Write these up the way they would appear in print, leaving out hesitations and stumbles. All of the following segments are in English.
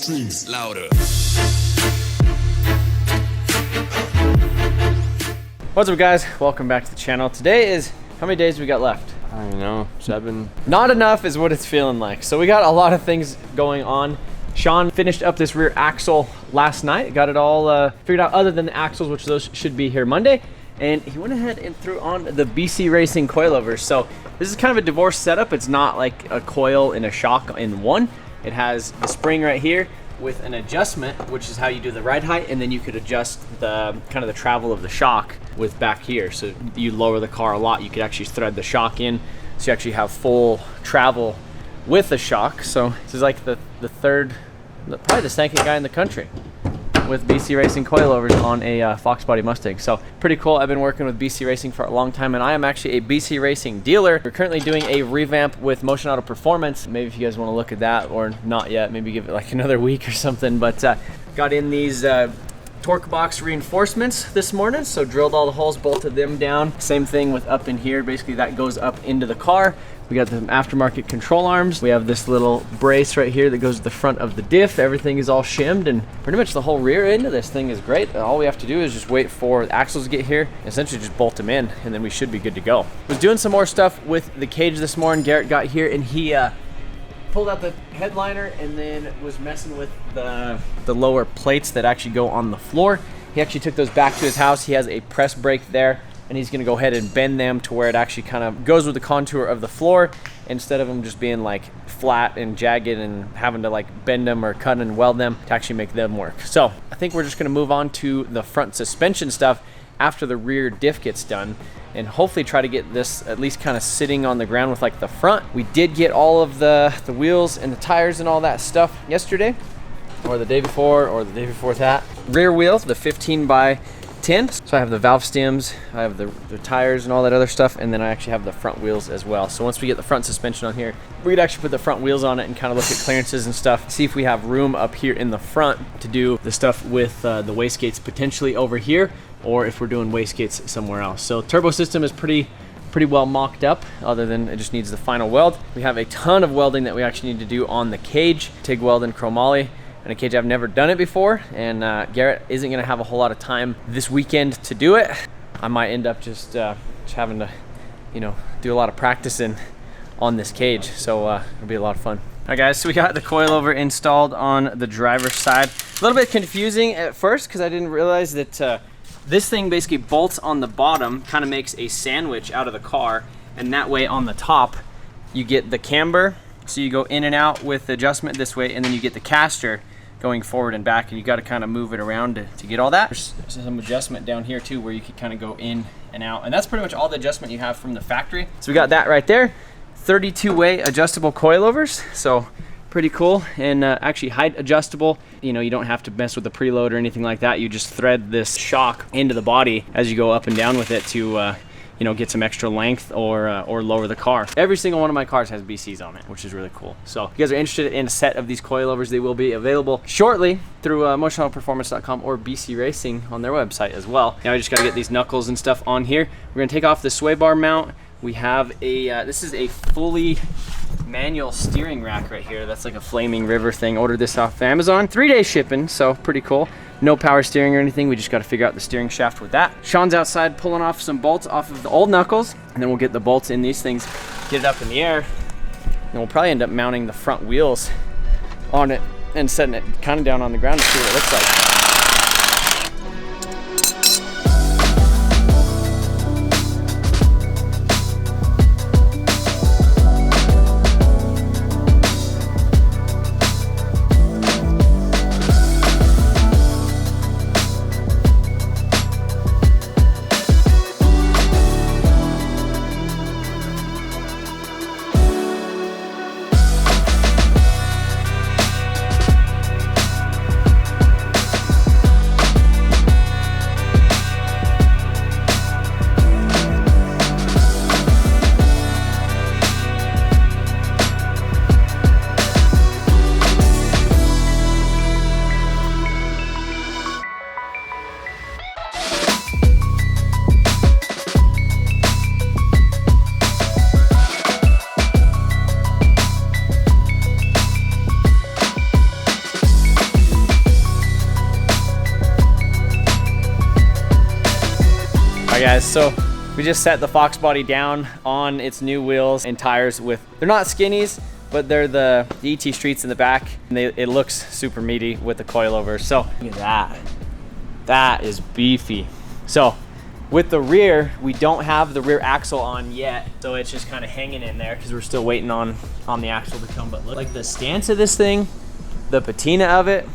strings louder. What's up, guys? Welcome back to the channel. Today is, how many days we got left? I don't know, 7. Not enough is what it's feeling like. So we got a lot of things going on. Sean finished up this rear axle last night. Got it all figured out other than the axles, which those should be here Monday. And he went ahead and threw on the BC Racing coilovers. So this is kind of a divorced setup. It's not like a coil and a shock in one. It has the spring right here with an adjustment, which is how you do the ride height, and then you could adjust the kind of the travel of the shock with back here. So you lower the car a lot, you could actually thread the shock in, so you actually have full travel with the shock. So this is like the third, probably the second guy in the country with BC Racing coilovers on a Foxbody Mustang. So pretty cool. I've been working with BC Racing for a long time, and I am actually a BC Racing dealer. We're currently doing a revamp with Motion Auto Performance. Maybe if you guys want to look at that, or not yet, maybe give it like another week or something. But got in these torque box reinforcements this morning, so drilled all the holes, bolted them down. Same thing with up in here. Basically that goes up into the car. We got the aftermarket control arms. We have this little brace right here that goes to the front of the diff. Everything is all shimmed, and pretty much the whole rear end of this thing is great. All we have to do is just wait for the axles to get here, essentially just bolt them in, and then we should be good to go. Was doing some more stuff with the cage this morning. Garrett got here and he pulled out the headliner and then was messing with the lower plates that actually go on the floor. He actually took those back to his house. He has a press brake there, and he's gonna go ahead and bend them to where it actually kind of goes with the contour of the floor, instead of them just being like flat and jagged and having to like bend them or cut and weld them to actually make them work. So I think we're just gonna move on to the front suspension stuff after the rear diff gets done, and hopefully try to get this at least kind of sitting on the ground with like the front. We did get all of the wheels and the tires and all that stuff yesterday, or the day before, or the day before that. Rear wheels, the 15 by 10. So I have the valve stems, I have the tires and all that other stuff, and then I actually have the front wheels as well. So once we get the front suspension on here, we could actually put the front wheels on it and kind of look at clearances and stuff, see if we have room up here in the front to do the stuff with the wastegates potentially over here, or if we're doing wastegates somewhere else. So turbo system is pretty well mocked up, other than it just needs the final weld. We have a ton of welding that we actually need to do on the cage, TIG weld and chromoly. And a cage, I've never done it before, and Garrett isn't gonna have a whole lot of time this weekend to do it. I might end up just having to, do a lot of practicing on this cage. So it'll be a lot of fun. All right, guys, so we got the coilover installed on the driver's side. A little bit confusing at first because I didn't realize that this thing basically bolts on the bottom, kind of makes a sandwich out of the car, and that way on the top you get the camber. So you go in and out with the adjustment this way, and then you get the caster going forward and back, and you got to kind of move it around to get all that. There's some adjustment down here too, where you can kind of go in and out, and that's pretty much all the adjustment you have from the factory. So we got that right there. 32-way adjustable coilovers, so pretty cool, and actually height adjustable. You don't have to mess with the preload or anything like that. You just thread this shock into the body as you go up and down with it to get some extra length or lower the car. Every single one of my cars has BCs on it, which is really cool. So if you guys are interested in a set of these coilovers, they will be available shortly through motionautoperformance.com or BC Racing on their website as well. Now I just got to get these knuckles and stuff on here. We're gonna take off the sway bar mount. We have this is a fully manual steering rack right here. That's like a Flaming River thing. Ordered this off Amazon. 3-day shipping, so pretty cool. No power steering or anything. We just got to figure out the steering shaft with that. Sean's outside pulling off some bolts off of the old knuckles, and then we'll get the bolts in these things, get it up in the air, and we'll probably end up mounting the front wheels on it and setting it kind of down on the ground to see what it looks like. Alright guys, so we just set the Foxbody down on its new wheels and tires with, they're not skinnies, but they're the ET Streets in the back, and it looks super meaty with the coilover. So look at that. That is beefy. So with the rear, we don't have the rear axle on yet, so it's just kind of hanging in there because we're still waiting on the axle to come. But look, like the stance of this thing, the patina of it,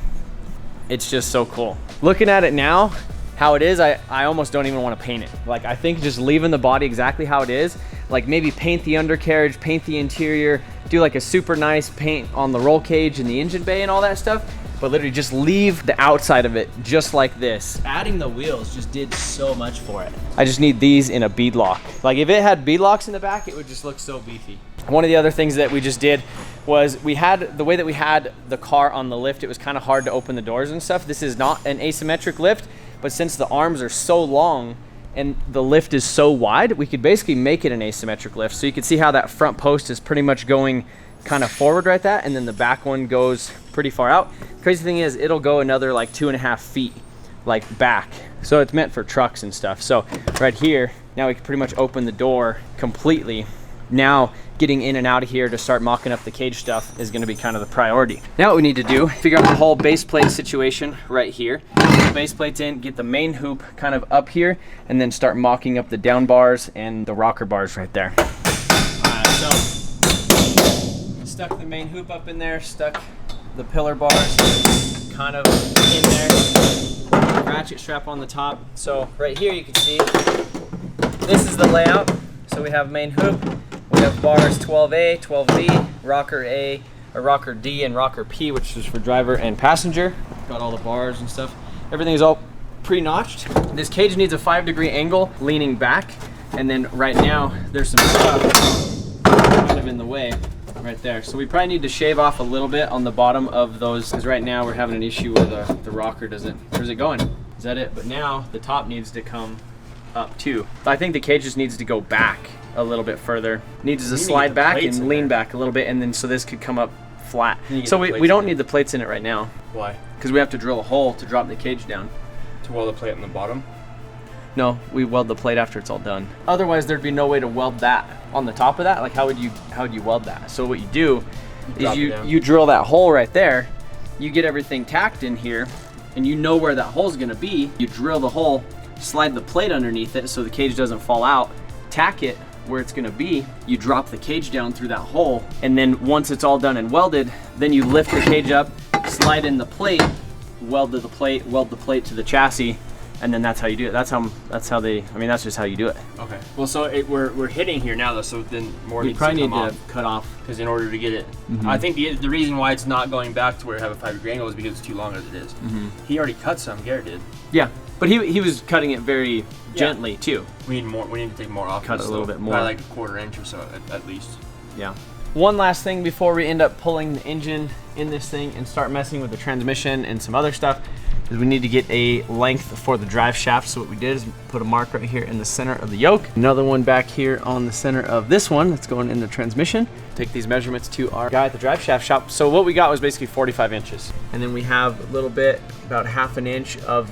it's just so cool. Looking at it now, how it is, I almost don't even want to paint it. Like, I think just leaving the body exactly how it is, like maybe paint the undercarriage, paint the interior, do like a super nice paint on the roll cage and the engine bay and all that stuff, but literally just leave the outside of it just like this. Adding the wheels just did so much for it. I just need these in a bead lock. Like if it had bead locks in the back, it would just look so beefy. One of the other things that we just did was we had, the way that we had the car on the lift, it was kind of hard to open the doors and stuff. This is not an asymmetric lift, but since the arms are so long and the lift is so wide, we could basically make it an asymmetric lift. So you can see how that front post is pretty much going kind of forward right there, and then the back one goes pretty far out. The crazy thing is it'll go another like 2.5 feet like back. So it's meant for trucks and stuff. So right here, now we can pretty much open the door completely. Now getting in and out of here to start mocking up the cage stuff is gonna be kind of the priority. Now what we need to do, figure out the whole base plate situation right here. Get the base plates in, get the main hoop kind of up here, and then start mocking up the down bars and the rocker bars right there. All right, so stuck the main hoop up in there, stuck the pillar bars kind of in there, ratchet strap on the top. So right here you can see, this is the layout. So we have main hoop, we have bars 12A, 12B, rocker A, or rocker D, and rocker P, which is for driver and passenger. Got all the bars and stuff. Everything is all pre-notched. This cage needs a 5-degree angle leaning back, and then right now there's some stuff kind of in the way right there. So we probably need to shave off a little bit on the bottom of those, because right now we're having an issue where the rocker doesn't, where's it going? Is that it? But now the top needs to come up too. I think the cage just needs to go back a little bit further. Needs to slide back and lean back a little bit, and then so this could come up flat. So we don't need the plates in it right now. Why? Because we have to drill a hole to drop the cage down. To weld the plate on the bottom? No, we weld the plate after it's all done. Otherwise there'd be no way to weld that on the top of that. Like how would you weld that? So what you do is you drill that hole right there, you get everything tacked in here, and you know where that hole's gonna be. You drill the hole, slide the plate underneath it so the cage doesn't fall out, tack it where it's gonna be, you drop the cage down through that hole, and then once it's all done and welded, then you lift the cage up, slide in the plate, weld the plate to the chassis, and then that's how you do it. That's how they, I mean, that's just how you do it. Okay. Well, so we're hitting here now though, so then more needs to come off. To cut off. Because in order to get it, I think the reason why it's not going back to where you have a 5-degree angle is because it's too long as it is. He already cut some, Garrett did. Yeah, but he was cutting it very gently too. We need more. We need to take more off. Cut a little bit more. By like a 1/4 inch or so at least. Yeah. One last thing before we end up pulling the engine in this thing and start messing with the transmission and some other stuff is we need to get a length for the drive shaft. So what we did is put a mark right here in the center of the yoke. Another one back here on the center of this one that's going in the transmission. Take these measurements to our guy at the drive shaft shop. So what we got was basically 45 inches. And then we have a little bit, about 1/2 inch of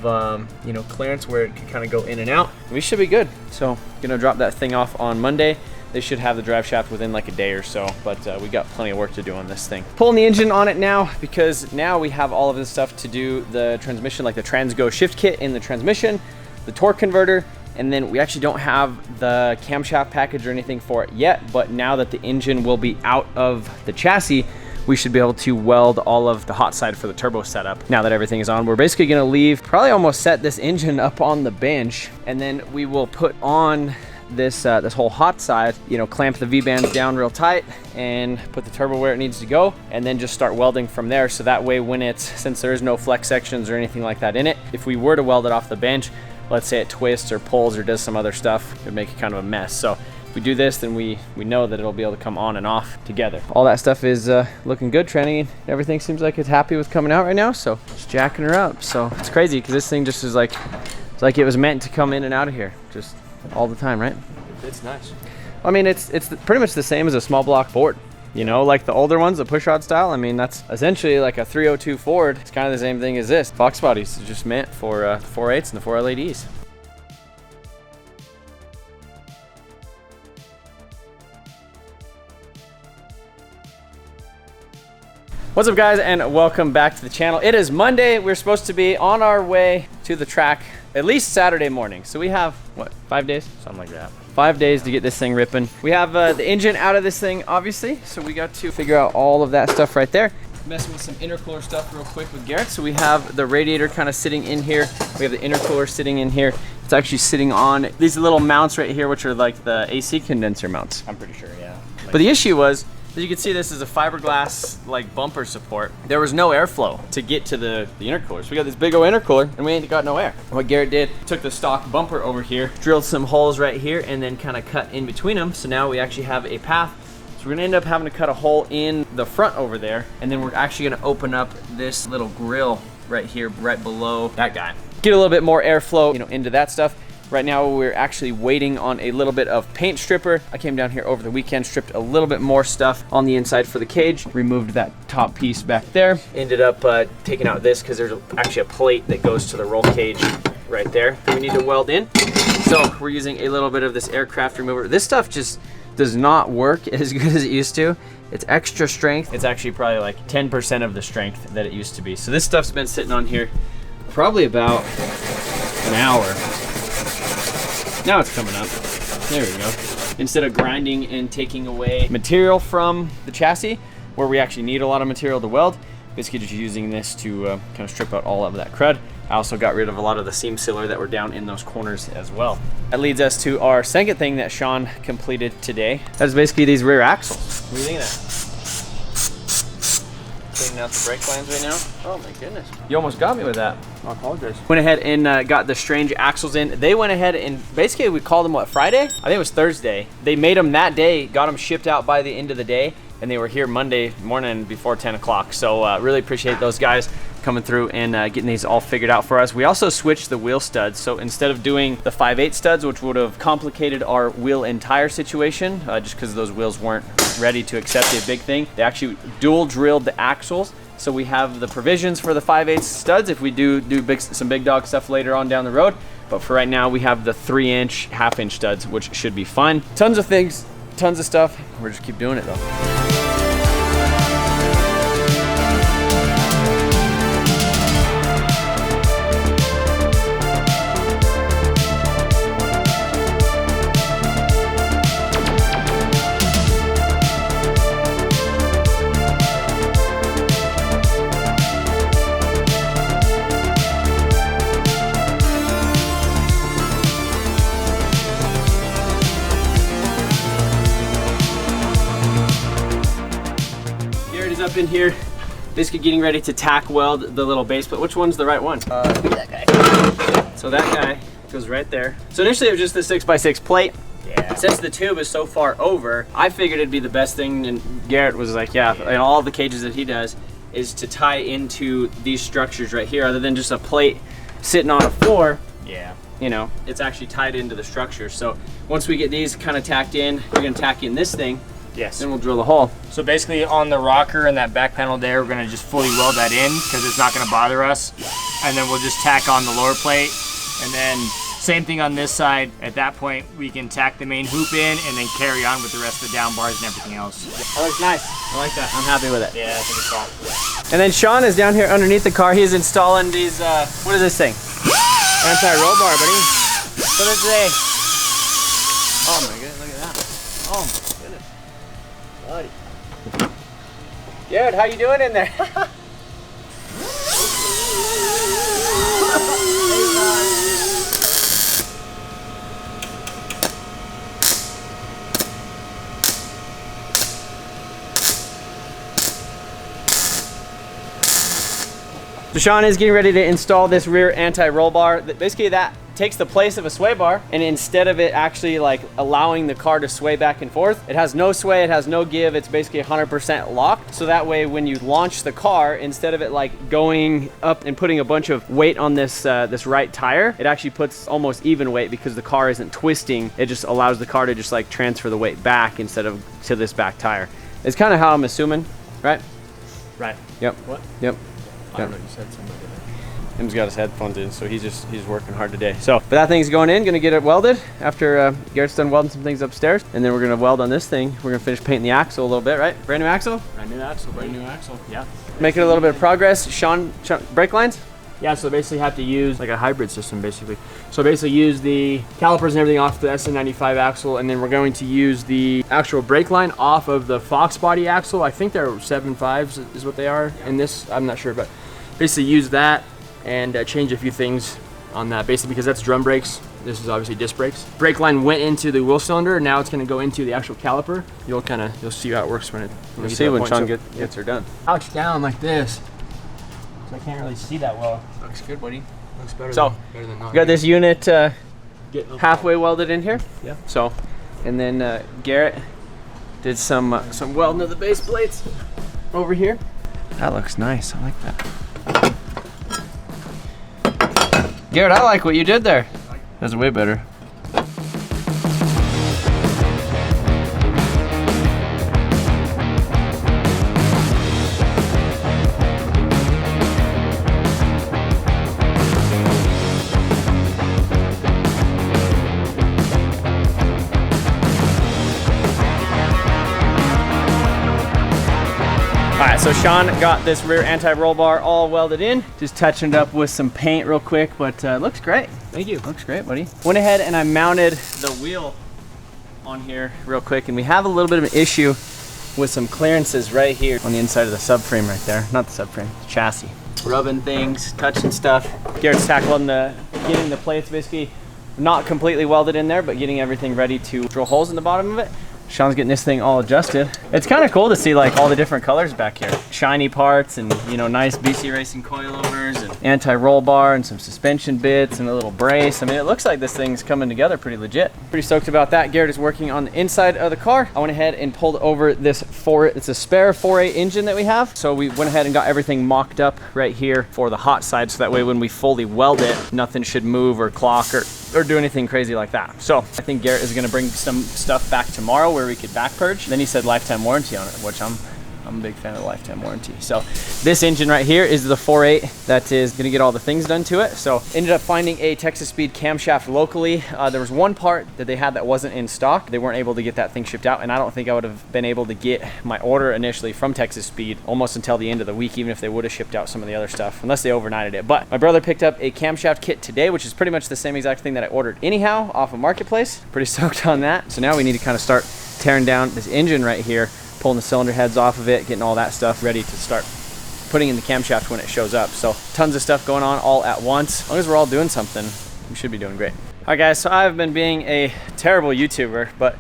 clearance where it can kind of go in and out. And we should be good. So gonna drop that thing off on Monday. They should have the drive shaft within like a day or so, but we got plenty of work to do on this thing. Pulling the engine on it now, because now we have all of this stuff to do the transmission, like the Transgo shift kit in the transmission, the torque converter, and then we actually don't have the camshaft package or anything for it yet, but now that the engine will be out of the chassis, we should be able to weld all of the hot side for the turbo setup. Now that everything is on, we're basically gonna leave, probably almost set this engine up on the bench, and then we will put on this whole hot side, clamp the V-bands down real tight and put the turbo where it needs to go, and then just start welding from there. So that way since there is no flex sections or anything like that in it, if we were to weld it off the bench, let's say it twists or pulls or does some other stuff, it would make it kind of a mess. So if we do this, then we know that it'll be able to come on and off together. All that stuff is looking good. Tranny, everything seems like it's happy with coming out right now, so just jacking her up. So it's crazy because this thing just is like, it's like it was meant to come in and out of here just all the time, right? It's nice. I mean, it's pretty much the same as a small block Ford. Like the older ones, the pushrod style. I mean, that's essentially like a 302 Ford. It's kind of the same thing as this. Foxbody's just meant for 4.8s and the 4LADs. What's up, guys, and welcome back to the channel. It is Monday. We're supposed to be on our way to the track at least Saturday morning. So we have, what, 5 days? Something like that. 5 days to get this thing ripping. We have the engine out of this thing, obviously, so we got to figure out all of that stuff right there. Messing with some intercooler stuff real quick with Garrett. So we have the radiator kind of sitting in here. We have the intercooler sitting in here. It's actually sitting on these little mounts right here, which are like the AC condenser mounts. I'm pretty sure, yeah. But the issue was, as you can see, this is a fiberglass like bumper support. There was no airflow to get to the intercooler. So we got this big old intercooler and we ain't got no air. What Garrett did, took the stock bumper over here, drilled some holes right here and then kind of cut in between them. So now we actually have a path. So we're gonna end up having to cut a hole in the front over there. And then we're actually gonna open up this little grill right here, right below that guy. Get a little bit more airflow, into that stuff. Right now we're actually waiting on a little bit of paint stripper. I came down here over the weekend, stripped a little bit more stuff on the inside for the cage, removed that top piece back there. Ended up taking out this because there's actually a plate that goes to the roll cage right there that we need to weld in. So we're using a little bit of this aircraft remover. This stuff just does not work as good as it used to. It's extra strength. It's actually probably like 10% of the strength that it used to be. So this stuff's been sitting on here probably about an hour. Now it's coming up. There we go. Instead of grinding and taking away material from the chassis, where we actually need a lot of material to weld, basically just using this to kind of strip out all of that crud. I also got rid of a lot of the seam sealer that were down in those corners as well. That leads us to our second thing that Sean completed today. That is basically these rear axles. What do you think of that? Cleaning out the brake lines right now. Oh my goodness. You almost got me with that. I apologize. Went ahead and got the strange axles in. They went ahead and basically we called them, what, Friday? I think it was Thursday. They made them that day, got them shipped out by the end of the day, and they were here Monday morning before 10 o'clock. So really appreciate those guys coming through and getting these all figured out for us. We also switched the wheel studs. So instead of doing the 5/8 studs, which would have complicated our wheel and tire situation, just because those wheels weren't ready to accept a big thing, they actually dual drilled the axles. So we have the provisions for the 5/8 studs if we do some big dog stuff later on down the road. But for right now, we have the 3-inch, 1/2-inch studs, which should be fine. Tons of things, tons of stuff. We're just keep doing it though. Up in here, basically getting ready to tack weld the little base plate. Which one's the right one? That guy. So that guy goes right there. So initially it was just the 6x6 plate. Yeah. Since the tube is so far over, I figured it'd be the best thing, and Garrett was like, yeah, and all the cages that he does is to tie into these structures right here, other than just a plate sitting on a floor. Yeah. It's actually tied into the structure. So once we get these kind of tacked in, we're gonna tack in this thing. Yes. Then we'll drill the hole. So basically on the rocker and that back panel there, we're gonna just fully weld that in because it's not gonna bother us. And then we'll just tack on the lower plate. And then same thing on this side. At that point, we can tack the main hoop in and then carry on with the rest of the down bars and everything else. That looks nice. I like that. I'm happy with it. Yeah, I think it's fun. And then Sean is down here underneath the car. He's installing these, what is this thing? Anti-roll bar, buddy. So this is a, oh my goodness, look at that. Oh my goodness. Buddy. Dude, how you doing in there? So Sean is getting ready to install this rear anti-roll bar. Basically that takes the place of a sway bar, and instead of it actually like allowing the car to sway back and forth, it has no sway, it has no give, it's basically 100% locked. So that way when you launch the car, instead of it like going up and putting a bunch of weight on this this right tire, it actually puts almost even weight because the car isn't twisting. It just allows the car to just like transfer the weight back instead of to this back tire. It's kind of how I'm assuming, right? Right. Yep. What? Yep. I don't know, you said something. Tim's got his headphones in, so he's working hard today. So, but that thing's going in, gonna get it welded after Garrett's done welding some things upstairs. And then we're gonna weld on this thing. We're gonna finish painting the axle a little bit, right? Brand new axle? Brand new axle, yeah. Making a little bit of progress. Sean, brake lines? Yeah, so basically have to use like a hybrid system basically. So basically use the calipers and everything off the SN95 axle, and then we're going to use the actual brake line off of the Foxbody axle. I think they're 7.5s is what they are in this, I'm not sure, but basically use that and change a few things on that, basically because that's drum brakes. This is obviously disc brakes. Brake line went into the wheel cylinder, and now it's gonna go into the actual caliper. You'll see how it works when You'll see when Sean gets her done. Crouch down like this. I can't really see that well. Looks good, buddy. Looks better than not. We got this unit halfway welded in here. Yeah. So, and then Garrett did some welding of the base plates over here. That looks nice. I like that. Garrett, I like what you did there. That's way better. Alright, so Sean got this rear anti-roll bar all welded in. Just touching it up with some paint real quick, but looks great. Thank you. Looks great, buddy. Went ahead and I mounted the wheel on here real quick, and we have a little bit of an issue with some clearances right here on the inside of the subframe right there. Not the subframe, the chassis. Rubbing things, touching stuff. Garrett's tackling getting the plates basically not completely welded in there, but getting everything ready to drill holes in the bottom of it. Sean's getting this thing all adjusted. It's kind of cool to see like all the different colors back here. Shiny parts and, you know, nice BC Racing coilovers and anti-roll bar and some suspension bits and a little brace. I mean, it looks like this thing's coming together pretty legit. Pretty stoked about that. Garrett is working on the inside of the car. I went ahead and pulled over this it's a spare 4.8 engine that we have. So we went ahead and got everything mocked up right here for the hot side. So that way when we fully weld it, nothing should move or clock or do anything crazy like that. So I think Garrett is gonna bring some stuff back tomorrow where we could back purge. Then he said lifetime warranty on it, which I'm a big fan of the lifetime warranty. So this engine right here is the 4.8 that is gonna get all the things done to it. So ended up finding a Texas Speed camshaft locally. There was one part that they had that wasn't in stock. They weren't able to get that thing shipped out, and I don't think I would have been able to get my order initially from Texas Speed almost until the end of the week, even if they would have shipped out some of the other stuff, unless they overnighted it. But my brother picked up a camshaft kit today, which is pretty much the same exact thing that I ordered anyhow off of Marketplace. Pretty stoked on that. So now we need to kind of start tearing down this engine right here, pulling the cylinder heads off of it, getting all that stuff ready to start putting in the camshaft when it shows up. So tons of stuff going on all at once. As long as we're all doing something, we should be doing great. All right guys, so I've been being a terrible YouTuber, but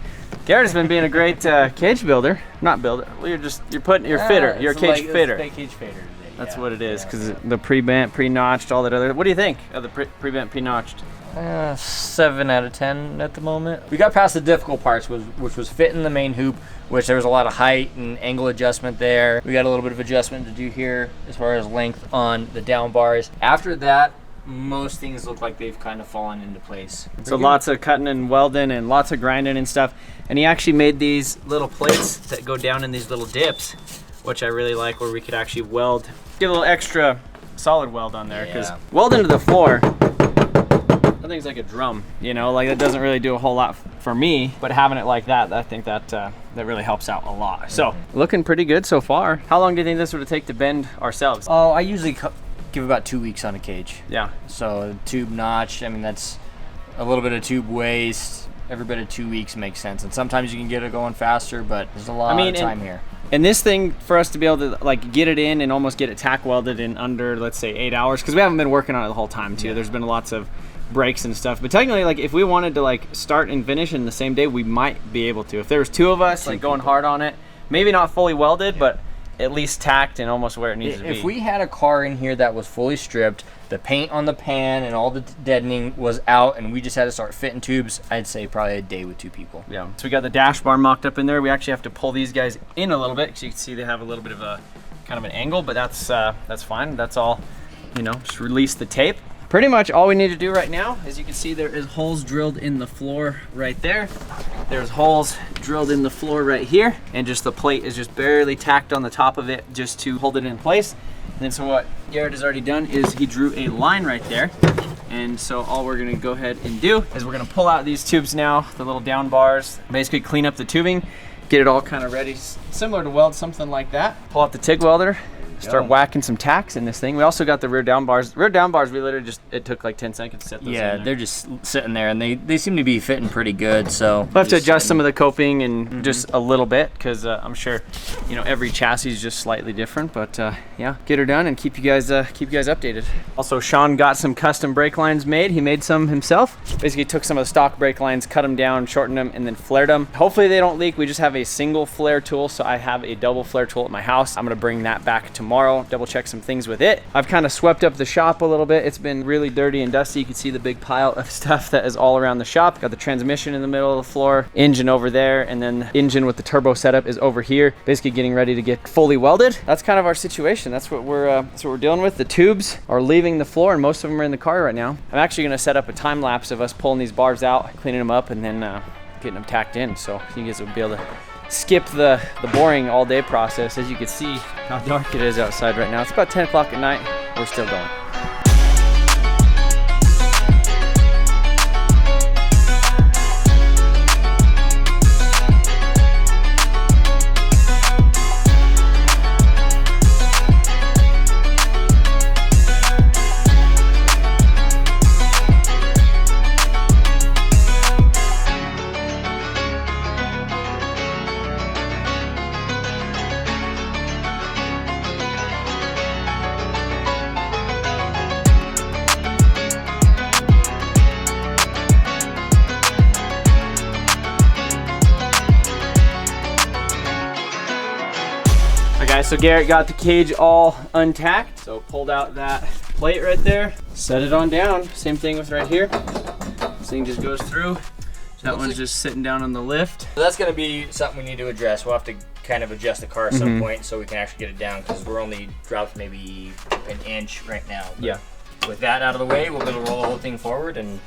Garrett has been being a great cage builder. Not builder, well, you're fitter. You're a cage fitter. Cage fitter today. That's what it is, because the pre-bent, pre-notched, all that other. What do you think of the pre-bent, pre-notched? 7 out of 10 at the moment. We got past the difficult parts, which was fitting the main hoop, which there was a lot of height and angle adjustment there. We got a little bit of adjustment to do here as far as length on the down bars. After that, most things look like they've kind of fallen into place. So lots of cutting and welding and lots of grinding and stuff. And he actually made these little plates that go down in these little dips, which I really like, where we could actually weld, get a little extra solid weld on there, because welding to the floor, that thing's like a drum, you know, like that doesn't really do a whole lot for me, but having it like that, I think that that really helps out a lot. So looking pretty good so far. How long do you think this would take to bend ourselves? Oh, I usually give about 2 weeks on a cage. Yeah. So tube notch, I mean, that's a little bit of tube waste. Every bit of 2 weeks makes sense. And sometimes you can get it going faster, but there's a lot of time here. And this thing, for us to be able to like get it in and almost get it tack welded in under, let's say 8 hours, because we haven't been working on it the whole time too. Yeah. There's been lots of breaks and stuff, but technically, like if we wanted to like start and finish in the same day, we might be able to. If there was 2 of us like going hard on it, maybe not fully welded, but at least tacked and almost where it needs to be. If we had a car in here that was fully stripped, the paint on the pan and all the deadening was out, and we just had to start fitting tubes, I'd say probably a day with 2 people. Yeah. So we got the dash bar mocked up in there. We actually have to pull these guys in a little bit, because you can see they have a little bit of a kind of an angle, but that's fine. That's all, you know, just release the tape. Pretty much all we need to do right now, as you can see, there is holes drilled in the floor right there. There's holes drilled in the floor right here, and just the plate is just barely tacked on the top of it just to hold it in place. And then so what Garrett has already done is he drew a line right there. And so all we're gonna go ahead and do is we're gonna pull out these tubes now, the little down bars, basically clean up the tubing, get it all kind of ready, similar to weld something like that. Pull out the TIG welder, start whacking some tacks in this thing. We also got the rear down bars. Rear down bars, we literally just, it took like 10 seconds to set those in there. They're just sitting there, and they seem to be fitting pretty good, so. We'll have to adjust some of the coping and just a little bit, because I'm sure, you know, every chassis is just slightly different, but yeah, get her done and keep you guys updated. Also, Sean got some custom brake lines made. He made some himself. Basically took some of the stock brake lines, cut them down, shortened them, and then flared them. Hopefully they don't leak. We just have a single flare tool, so I have a double flare tool at my house. I'm gonna bring that back tomorrow, double check some things with it. I've kind of swept up the shop a little bit. It's been really dirty and dusty. You can see the big pile of stuff that is all around the shop. Got the transmission in the middle of the floor, engine over there, and then the engine with the turbo setup is over here, basically getting ready to get fully welded. That's kind of our situation. That's what we're dealing with. The tubes are leaving the floor, and most of them are in the car right now. I'm actually going to set up a time lapse of us pulling these bars out, cleaning them up, and then getting them tacked in, so you guys will be able to skip the boring all day process. As you can see how dark it is outside right now. It's about 10 o'clock at night. We're still going. So Garrett got the cage all untacked, so pulled out that plate right there, set it on down. Same thing with right here. This thing just goes through. That one's just sitting down on the lift. So that's gonna be something we need to address. We'll have to kind of adjust the car at some point so we can actually get it down, because we're only dropped maybe an inch right now. But yeah. With that out of the way, we'll be able to roll the whole thing forward and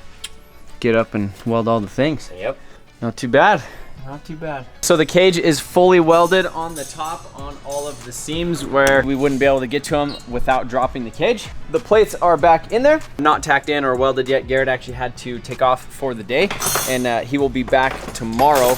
get up and weld all the things. Yep. Not too bad. Not too bad. So the cage is fully welded on the top on all of the seams where we wouldn't be able to get to them without dropping the cage. The plates are back in there, not tacked in or welded yet. Garrett actually had to take off for the day, and he will be back tomorrow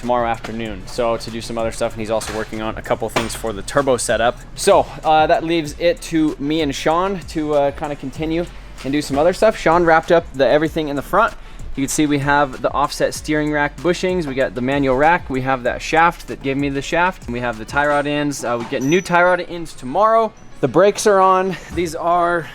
afternoon, so to do some other stuff, and he's also working on a couple things for the turbo setup. So that leaves it to me and Sean to kind of continue and do some other stuff. Sean wrapped up everything in the front. You can see we have the offset steering rack bushings, we got the manual rack, we have that shaft that gave me the shaft, and we have the tie rod ends. We get new tie rod ends tomorrow. The brakes are on. These are,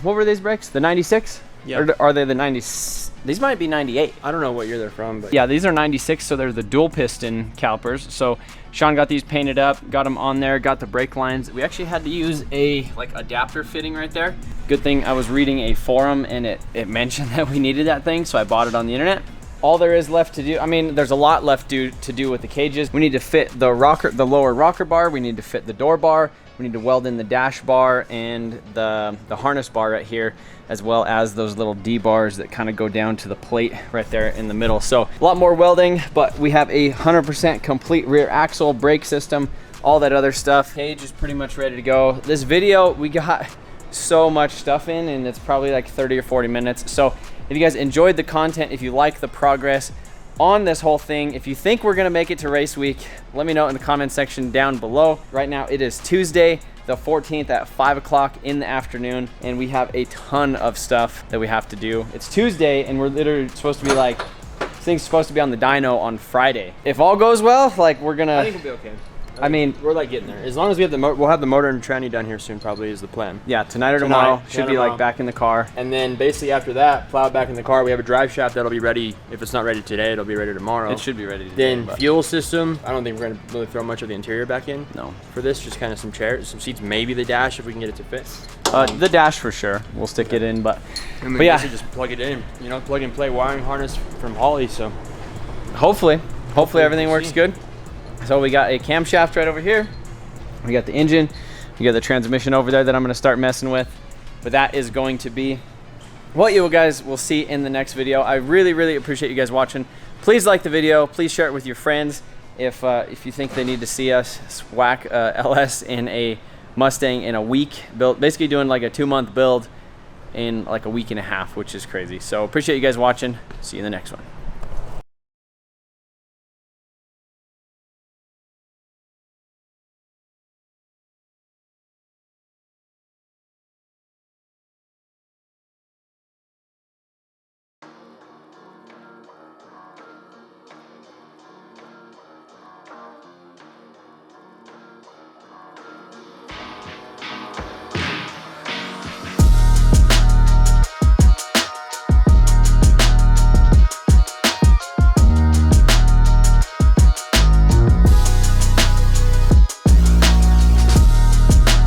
what were these brakes? The 96? Yeah. Or are they the 90s? These might be 98. I don't know what year they're from, but yeah, these are 96, so they're the dual piston calipers. So Sean got these painted up, got them on there, got the brake lines. We actually had to use a adapter fitting right there. Good thing I was reading a forum and it mentioned that we needed that thing, so I bought it on the internet. All there is left to do, I mean, there's a lot left to do with the cages. We need to fit the lower rocker bar, we need to fit the door bar, we need to weld in the dash bar and the harness bar right here, as well as those little D bars that kind of go down to the plate right there in the middle. So a lot more welding, but we have a 100% complete rear axle, brake system, all that other stuff. Cage is pretty much ready to go. This video, we got so much stuff in, and it's probably like 30 or 40 minutes. So if you guys enjoyed the content, if you like the progress on this whole thing, if you think we're gonna make it to race week, let me know in the comment section down below. Right now it is Tuesday the 14th at 5 o'clock in the afternoon, and we have a ton of stuff that we have to do. It's Tuesday, and we're literally supposed to be like, this thing's supposed to be on the dyno on Friday. If all goes well, like, we're gonna, I think we'll be okay. I mean, we're like getting there. As long as we have we'll have the motor and tranny done here soon, probably is the plan. Yeah, tonight or tomorrow. Should be like back in the car. And then basically after that, plow back in the car. We have a drive shaft that'll be ready. If it's not ready today, it'll be ready tomorrow. It should be ready today. Then fuel system. I don't think we're gonna really throw much of the interior back in. No. For this, just kind of some chairs, some seats, maybe the dash if we can get it to fit. The dash for sure. We'll stick it in, but yeah, just plug it in. You know, plug and play wiring harness from Holly. So hopefully everything works good. So we got a camshaft right over here. We got the engine, we got the transmission over there that I'm gonna start messing with. But that is going to be what you guys will see in the next video. I really appreciate you guys watching. Please like the video, please share it with your friends. If you think they need to see us whack LS in a Mustang in a week, build, basically doing like a 2-month build in like a week and a half, which is crazy. So appreciate you guys watching. See you in the next one.